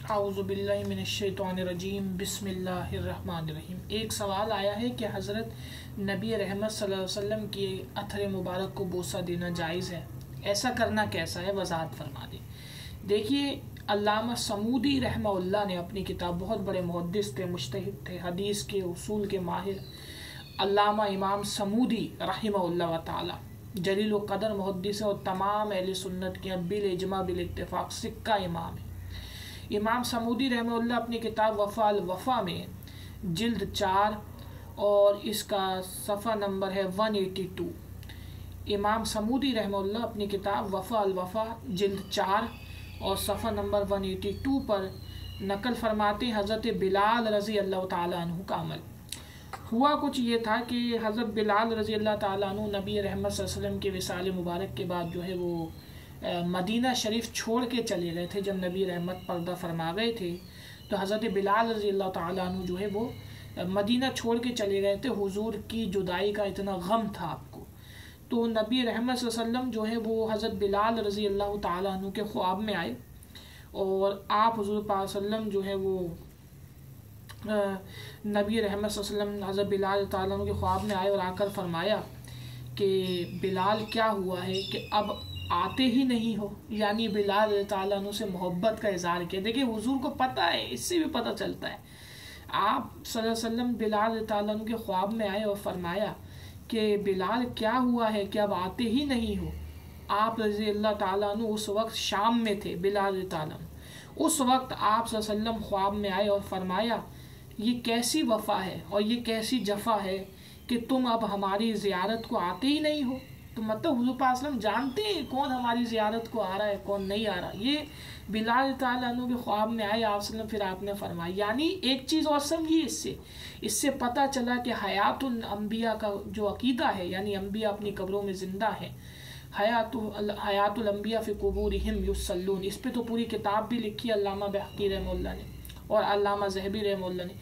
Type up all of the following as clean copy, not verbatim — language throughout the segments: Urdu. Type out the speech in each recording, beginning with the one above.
اعوذ باللہ من الشیطان الرجیم بسم اللہ الرحمن الرحیم۔ ایک سوال آیا ہے کہ حضرت نبی رحمت صلی اللہ علیہ وسلم کی اتھر مبارک کو بوسہ دینا جائز ہے، ایسا کرنا کیسا ہے، وضاحت فرما دیں۔ دیکھیے، علامہ سمودی رحمہ اللہ نے اپنی کتاب، بہت بڑے محدث تھے، مجتہد تھے، حدیث کے اصول کے ماہر، علامہ امام سمودی رحمہ اللہ تعالی جلیل و قدر محدث اور تمام اہل سنت کے بالاجماع بالاتفاق سکہ امام ہے۔ امام سمودی رحمہ اللہ اپنی کتاب وفا الوفا میں جلد 4 اور اس کا صفحہ نمبر ہے 182۔ امام سمودی رحمہ اللہ اپنی کتاب وفا الوفا جلد 4 اور صفحہ نمبر 182 پر نقل فرماتے ہیں حضرت بلال رضی اللہ تعالیٰ عنہ کا عمل۔ ہوا کچھ یہ تھا کہ حضرت بلال رضی اللہ تعالیٰ عنہ نبی رحمت صلی اللہ علیہ وسلم کے وصال مبارک کے بعد جو ہے وہ مدینہ شریف چھوڑ کے چلے گئے تھے۔ جب نبی رحمت پردہ فرما گئے تھے تو حضرت بلال رضی اللہ تعالیٰ عنہ جو ہے وہ مدینہ چھوڑ کے چلے گئے تھے۔ حضور کی جدائی کا اتنا غم تھا آپ کو، تو نبی رحمت صلی اللہ علیہ وسلم جو ہے وہ حضرت بلال رضی اللہ تعالیٰ عنہ کے خواب میں آئے، اور آپ حضور پاک صلی اللہ علیہ وسلم جو ہے وہ نبی رحمت صلی اللہ علیہ وسلم حضرت بلال تعالیٰ عنہ کے خواب میں آئے اور آ کر فرمایا کہ بلال کیا ہوا ہے کہ اب آتے ہی نہیں ہو، یعنی بلال تعالیٰ عنہ سے محبت کا اظہار کیا۔ دیکھیں، حضور کو پتہ ہے، اس سے بھی پتہ چلتا ہے۔ آپ صلی اللہ علیہ وسلم بلال تعالیٰ عنہ کے خواب میں آئے اور فرمایا کہ بلال کیا ہوا ہے کہ اب آتے ہی نہیں ہو۔ آپ رضی اللہ تعالیٰ عنہ اس وقت شام میں تھے، بلال تعالیٰ عنہ اس وقت آپ صلی اللہ علیہ وسلم خواب میں آئے اور فرمایا یہ کیسی وفا ہے اور یہ کیسی جفا ہے کہ تم اب ہماری زیارت کو آتے ہی نہیں ہو۔ تو مطلب حضور پاک صلی اللہ علیہ وسلم جانتے ہیں کون ہماری زیارت کو آ رہا ہے، کون نہیں آ رہا۔ یہ بلال تعالیٰ عنہ کے خواب میں آئے آپ صلی اللہ علیہ وسلم، پھر آپ نے فرمایا، یعنی ایک چیز اور سمجھیے، اس سے پتہ چلا کہ حیات الانبیاء کا جو عقیدہ ہے، یعنی انبیاء اپنی قبروں میں زندہ ہیں، حیات الانبیاء فی قبورہم یصلون، اس پہ تو پوری کتاب بھی لکھی علامہ بہقی رحمہ اللہ نے اور علامہ ذہبی رحمہ اللہ نے۔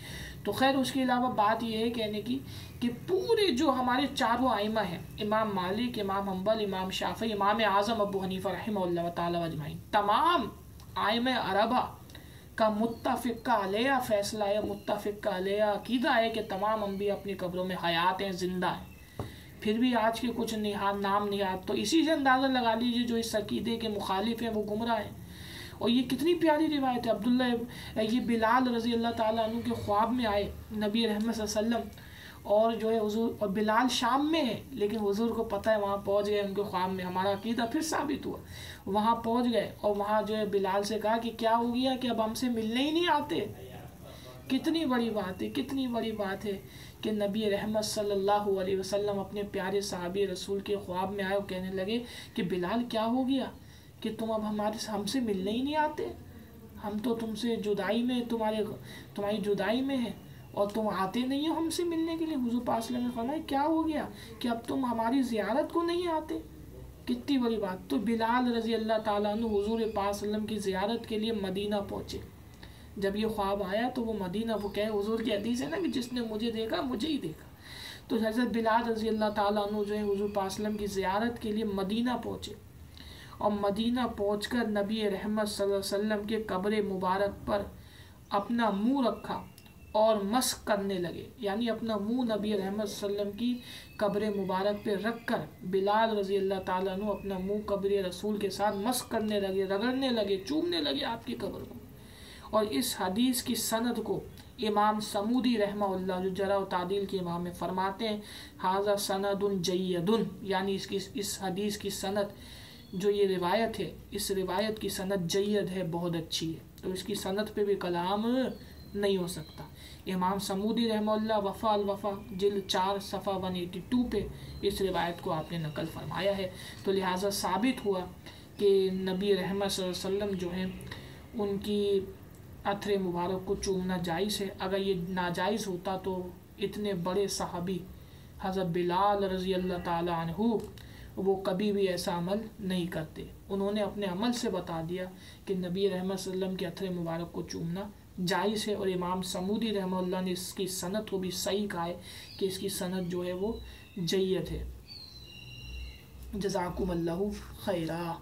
تو خیر، اس کے علاوہ بات یہ ہے کہنے کی کہ پورے جو ہمارے چاروں ائمہ ہیں، امام مالک، امام حنبل، امام شافعی، امام اعظم ابو حنیفہ رحمہ اللہ تعالی اجمعین، تمام ائمہ اربعہ کا متفق علیہ فیصلہ ہے، متفق علیہ عقیدہ ہے کہ تمام انبیاء اپنی قبروں میں حیات ہیں، زندہ ہیں۔ پھر بھی آج کے کچھ نام نہاد تو اسی سے اندازہ لگا لیجیے جو اس عقیدے کے مخالف ہیں وہ گمراہ ہیں۔ اور یہ کتنی پیاری روایت ہے۔ عبداللہ یہ بلال رضی اللہ تعالیٰ عنہ کے خواب میں آئے نبی رحمت صلی اللہ علیہ وسلم، اور جو ہے حضور، اور بلال شام میں ہے لیکن حضور کو پتہ ہے، وہاں پہنچ گئے ان کے خواب میں، ہمارا عقیدہ پھر ثابت ہوا، وہاں پہنچ گئے اور وہاں جو ہے بلال سے کہا کہ کیا ہو گیا کہ اب ہم سے ملنے ہی نہیں آتے۔ کتنی بڑی بات ہے، کتنی بڑی بات ہے کہ نبی رحمت صلی اللہ علیہ وسلم اپنے پیارے صحابی رسول کے خواب میں آئے اور کہنے لگے کہ بلال کیا ہو گیا کہ تم اب ہم سے ملنے ہی نہیں آتے، ہم تو تم سے جدائی میں، تمہاری جدائی میں ہے اور تم آتے نہیں ہو ہم سے ملنے کے لیے۔ حضور پاک صلی اللہ علیہ وسلم نے فرمایا کیا ہو گیا کہ اب تم ہماری زیارت کو نہیں آتے۔ کتنی بڑی بات۔ تو بلال رضی اللہ تعالیٰ عنہ حضور پاک صلی اللہ علیہ وسلم کی زیارت کے لیے مدینہ پہنچے۔ جب یہ خواب آیا تو وہ مدینہ، وہ کہے حضور کی حدیث ہے نا کہ جس نے مجھے دیکھا مجھے ہی دیکھا، تو حضرت بلال رضی اللہ تعالیٰ عنہ جو ہے حضور پاک صلی اللہ علیہ وسلم کی زیارت کے لیے مدینہ پہنچے، اور مدینہ پہنچ کر نبی رحمت صلی اللہ علیہ وسلم کے قبر مبارک پر اپنا منہ رکھا اور مسح کرنے لگے، یعنی اپنا منہ نبی رحمت صلی اللہ علیہ وسلم کی قبر مبارک پہ رکھ کر بلال رضی اللہ تعالیٰ عنہ اپنا منہ قبر رسول کے ساتھ مسح کرنے لگے، رگڑنے لگے، چومنے لگے آپ کی قبر کو۔ اور اس حدیث کی سند کو امام سمودی رحمہ اللہ جو جرح و تعدیل کے امام میں فرماتے ہیں ھذا سند جید، یعنی اس حدیث کی سند جو یہ روایت ہے، اس روایت کی سند جید ہے، بہت اچھی ہے، تو اس کی سند پہ بھی کلام نہیں ہو سکتا۔ امام سمودی رحمہ اللہ وفا الوفا جلد 4 صفحہ 182 پہ اس روایت کو آپ نے نقل فرمایا ہے۔ تو لہٰذا ثابت ہوا کہ نبی رحمت صلی اللہ علیہ وسلم جو ہیں ان کی اتھر مبارک کو چومنا جائز ہے۔ اگر یہ ناجائز ہوتا تو اتنے بڑے صحابی حضرت بلال رضی اللہ تعالیٰ عنہ وہ کبھی بھی ایسا عمل نہیں کرتے۔ انہوں نے اپنے عمل سے بتا دیا کہ نبی رحمت صلی اللہ علیہ وسلم کے اتھر مبارک کو چومنا جائز ہے، اور امام سمودی رحمہ اللہ نے اس کی سند کو بھی صحیح کہا ہے کہ اس کی سند جو ہے وہ جید ہے۔ جزاکم اللہ خیرہ۔